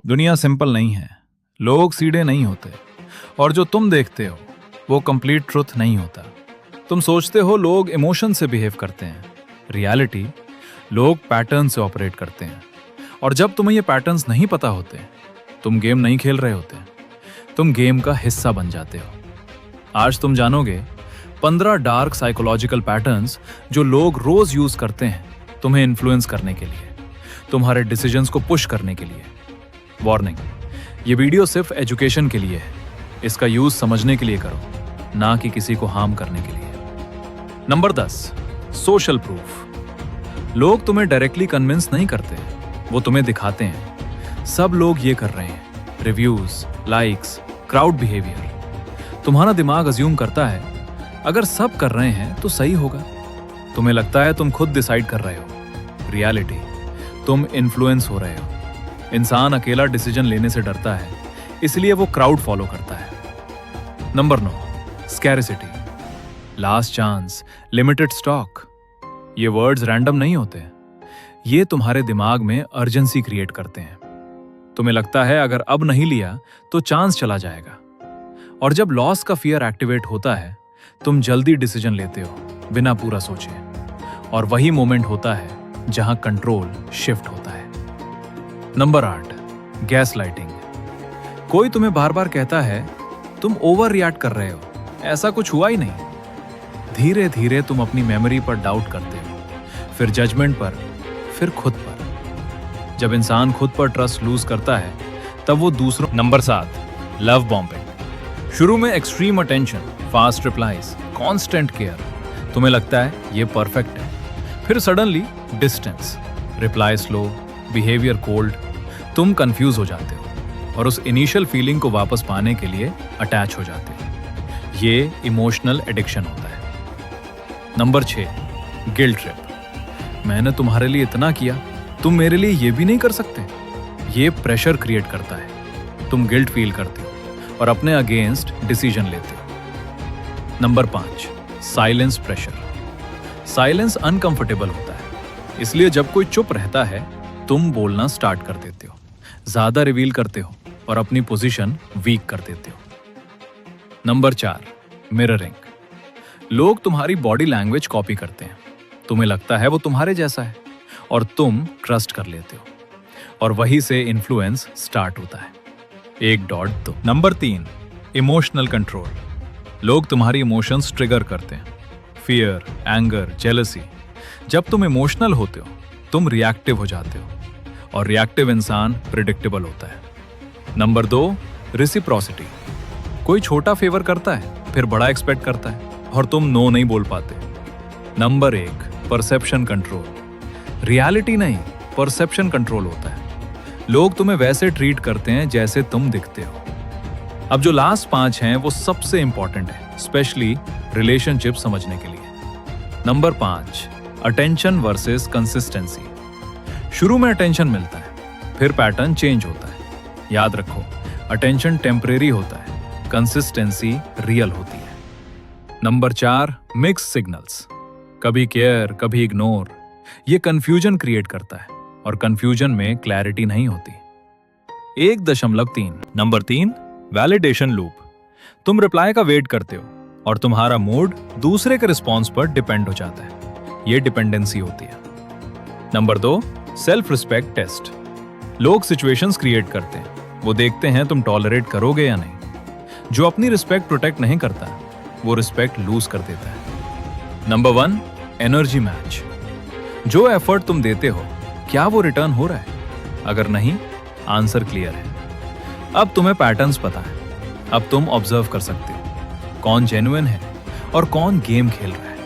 दुनिया सिंपल नहीं है, लोग सीधे नहीं होते, और जो तुम देखते हो वो कंप्लीट ट्रुथ नहीं होता। तुम सोचते हो लोग इमोशन से बिहेव करते हैं, रियलिटी लोग पैटर्न से ऑपरेट करते हैं। और जब तुम्हें ये पैटर्न्स नहीं पता होते, तुम गेम नहीं खेल रहे होते, तुम गेम का हिस्सा बन जाते हो। आज तुम जानोगे 15 डार्क साइकोलॉजिकल पैटर्न्स जो लोग रोज यूज करते हैं तुम्हें इन्फ्लुएंस करने के लिए, तुम्हारे डिसीजंस को पुश करने के लिए। वार्निंग, ये वीडियो सिर्फ एजुकेशन के लिए है, इसका यूज समझने के लिए करो, ना कि किसी को हार्म करने के लिए। Number 10, social proof. लोग तुम्हें डायरेक्टली कन्विंस नहीं करते, वो तुम्हें दिखाते हैं। सब लोग ये कर रहे हैं, रिव्यूज, लाइक्स, क्राउड बिहेवियर। तुम्हारा दिमाग अज्यूम करता है अगर सब कर रहे हैं तो सही होगा। तुम्हें लगता है तुम खुद डिसाइड कर रहे हो, रियलिटी तुम इन्फ्लुएंस हो रहे हो। इंसान अकेला डिसीजन लेने से डरता है, इसलिए वो क्राउड फॉलो करता है। Number 9, scarcity. Last chance, limited stock. ये वर्ड्स रैंडम नहीं होते, ये तुम्हारे दिमाग में अर्जेंसी क्रिएट करते हैं। तुम्हें लगता है अगर अब नहीं लिया तो चांस चला जाएगा, और जब लॉस का फियर एक्टिवेट होता है तुम जल्दी डिसीजन लेते हो बिना पूरा सोचे, और वही मोमेंट होता है जहां कंट्रोल शिफ्ट होता है। Number 8, gas lighting. कोई तुम्हें बार बार कहता है तुम ओवर रिएक्ट कर रहे हो, ऐसा कुछ हुआ ही नहीं। धीरे धीरे तुम अपनी मेमोरी पर डाउट करते हो, फिर जजमेंट पर, फिर खुद पर। जब इंसान खुद पर ट्रस्ट लूज करता है तब वो दूसरों। Number 7, love bombing. शुरू में extreme attention, fast replies, constant care, तुम्हें लगता है ये परफेक्ट है। फिर suddenly distance, reply slow, behaviour cold. तुम कंफ्यूज हो जाते हो और उस इनिशियल फीलिंग को वापस पाने के लिए अटैच हो जाते हो। ये इमोशनल एडिक्शन होता है। Number 6, guilt trip. मैंने तुम्हारे लिए इतना किया, तुम मेरे लिए ये भी नहीं कर सकते। ये प्रेशर क्रिएट करता है, तुम गिल्ट फील करते हो और अपने अगेंस्ट डिसीजन लेते हो। Number 5, silence pressure. Silence uncomfortable होता है, इसलिए जब कोई चुप रहता है तुम बोलना स्टार्ट कर देते हो, ज्यादा रिवील करते हो और अपनी पोजीशन वीक कर देते हो। Number 4, mirroring. लोग तुम्हारी बॉडी लैंग्वेज कॉपी करते हैं, तुम्हें लगता है वो तुम्हारे जैसा है और तुम ट्रस्ट कर लेते हो, और वहीं से इन्फ्लुएंस स्टार्ट होता है। 1.2। Number 3, emotional control. लोग तुम्हारी इमोशंस ट्रिगर करते हैं, फियर, एंगर, जेलसी। जब तुम इमोशनल होते हो तुम रिएक्टिव हो जाते हो, और रिएक्टिव इंसान प्रिडिक्टेबल होता है। Number 2, reciprocity. कोई छोटा फेवर करता है फिर बड़ा एक्सपेक्ट करता है और तुम नो नहीं बोल पाते। Number 1, perception control. रियलिटी नहीं, परसेप्शन कंट्रोल होता है। लोग तुम्हें वैसे ट्रीट करते हैं जैसे तुम दिखते हो। अब जो लास्ट 5 हैं वो सबसे इंपॉर्टेंट है, स्पेशली रिलेशनशिप समझने के लिए। Number 5, attention versus consistency. शुरू में अटेंशन मिलता है, फिर पैटर्न चेंज होता है। याद रखो, अटेंशन टेम्परेरी होता है, कंसिस्टेंसी रियल होती है। Number 4, mix signals. कभी केयर, कभी इग्नोर। ये कंफ्यूजन क्रिएट करता है, और कंफ्यूजन में क्लैरिटी नहीं होती। 1.3। Number 3, validation loop. तुम रिप्लाई का वेट करते हो और तुम्हारा मूड दूसरे के रिस्पॉन्स पर डिपेंड हो जाता है। ये डिपेंडेंसी होती है। Number 2, self respect test. लोग सिचुएशंस क्रिएट करते हैं, वो देखते हैं तुम टॉलरेट करोगे या नहीं। जो अपनी रिस्पेक्ट प्रोटेक्ट नहीं करता वो रिस्पेक्ट लूज कर देता है। Number 1, energy match. जो एफर्ट तुम देते हो क्या वो रिटर्न हो रहा है? अगर नहीं, आंसर क्लियर है। अब तुम्हें पैटर्न्स पता है, अब तुम ऑब्जर्व कर सकते हो कौन जेन्युइन है और कौन गेम खेल रहा है।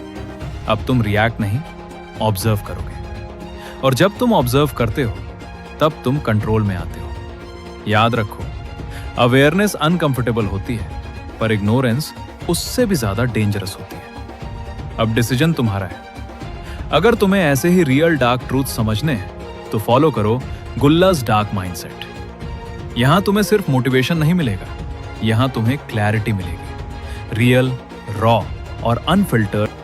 अब तुम रिएक्ट नहीं, ऑब्जर्व करोगे, और जब तुम ऑब्जर्व करते हो तब तुम कंट्रोल में आते हो। याद रखो, अवेयरनेस अनकंफर्टेबल होती है, पर इग्नोरेंस उससे भी ज्यादा डेंजरस होती है। अब डिसीजन तुम्हारा है। अगर तुम्हें ऐसे ही रियल डार्क ट्रूथ समझने हैं तो फॉलो करो गुल्लास डार्क माइंडसेट। यहां तुम्हें सिर्फ मोटिवेशन नहीं मिलेगा, यहां तुम्हें क्लैरिटी मिलेगी, रियल, रॉ और अनफिल्टर्ड।